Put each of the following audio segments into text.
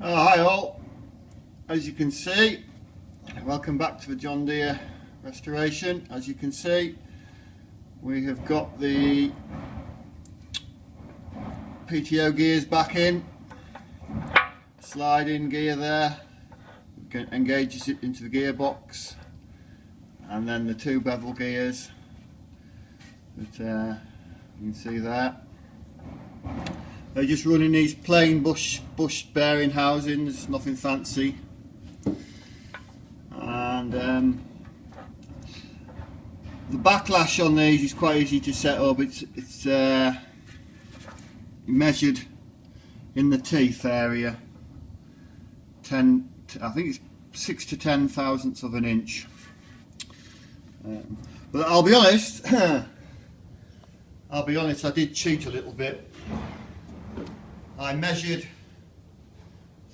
Oh, hi all. As you can see, welcome back to the John Deere restoration. As you can see, we have got the PTO gears back in, slide-in gear there, engages it into the gearbox, and then the two bevel gears that you can see there. They're just running these plain bush bearing housings, nothing fancy, and the backlash on these is quite easy to set up. It's measured in the teeth area, I think it's 6 to 10 thousandths of an inch. But I'll be honest, I did cheat a little bit. I measured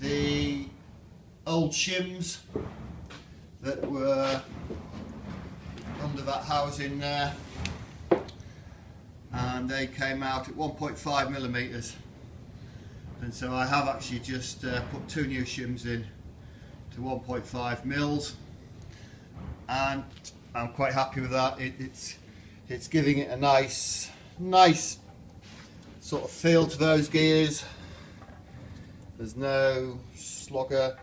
the old shims that were under that housing there, and they came out at 1.5 millimeters, and so I have actually just put two new shims in to 1.5 mils, and I'm quite happy with that. It's giving it a nice sort of feel to those gears. There's no slogger,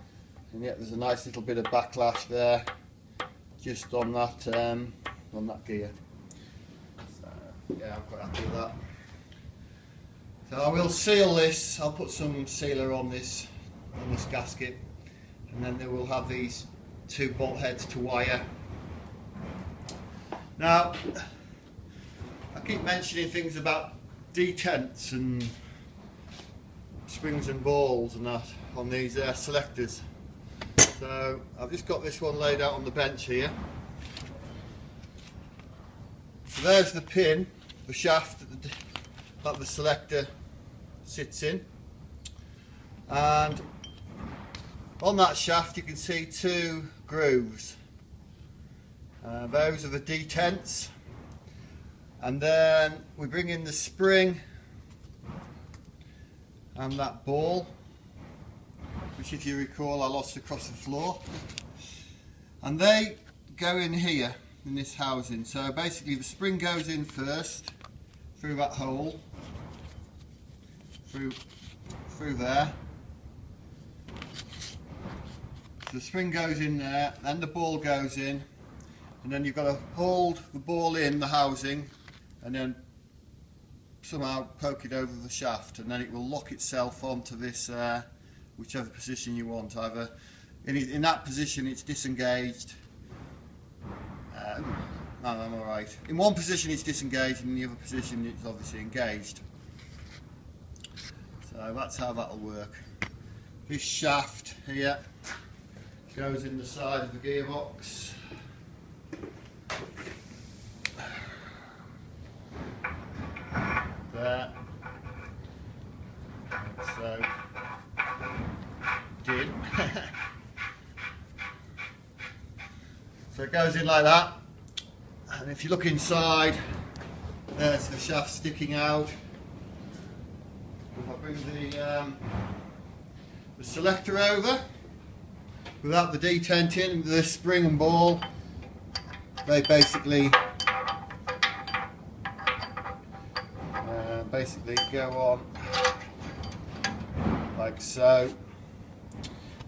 and yet there's a nice little bit of backlash there, just on that gear. So, yeah, I'm quite happy with that. So I will seal this. I'll put some sealer on this gasket, and then they will have these two bolt heads to wire. Now, I keep mentioning things about detents and springs and balls and that on these selectors. So I've just got this one laid out on the bench here. So there's the pin, the shaft that the selector sits in, and on that shaft you can see two grooves. Those are the detents, and then we bring in the spring and that ball, which, if you recall, I lost across the floor, and they go in here in this housing. So basically the spring goes in first through that hole, through there. So the spring goes in there, then the ball goes in, and then you've got to hold the ball in the housing and then somehow poke it over the shaft, and then it will lock itself onto this whichever position you want. Either in that position it's disengaged. No, I'm alright. In one position it's disengaged, and in the other position it's obviously engaged. So that's how that'll work. This shaft here goes in the side of the gearbox. There. So did. So it goes in like that, and if you look inside, there's the shaft sticking out. If I bring the selector over without the detent in, the spring and ball, they basically go on like so,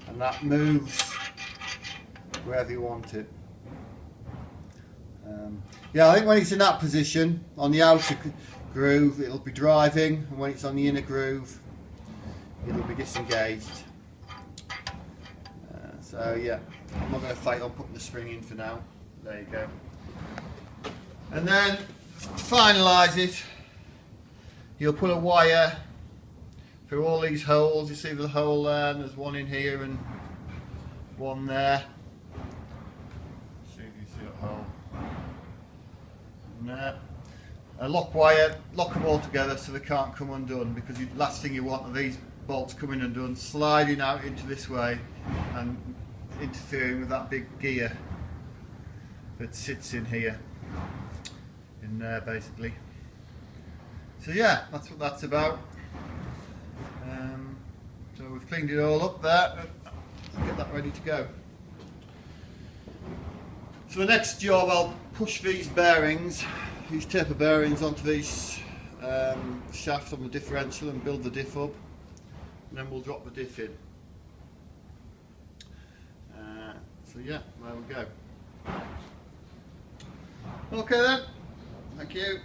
and that moves wherever you want it. Yeah, I think when it's in that position on the outer groove it'll be driving, and when it's on the inner groove it'll be disengaged. So yeah, I'm not going to fight on putting the spring in for now. There you go. And then to finalise it, you'll put a wire through all these holes. You see the hole there, and there's one in here and one there. See if you see that hole. And there. A lock wire, lock them all together so they can't come undone, because the last thing you want are these bolts coming undone, sliding out into this way and interfering with that big gear that sits in here, in there basically. So yeah, that's what that's about. So we've I've cleaned it all up there and get that ready to go. So the next job, I'll push these bearings, these taper bearings onto these shafts on the differential and build the diff up, and then we'll drop the diff in. So yeah, there we go. Okay then, thank you.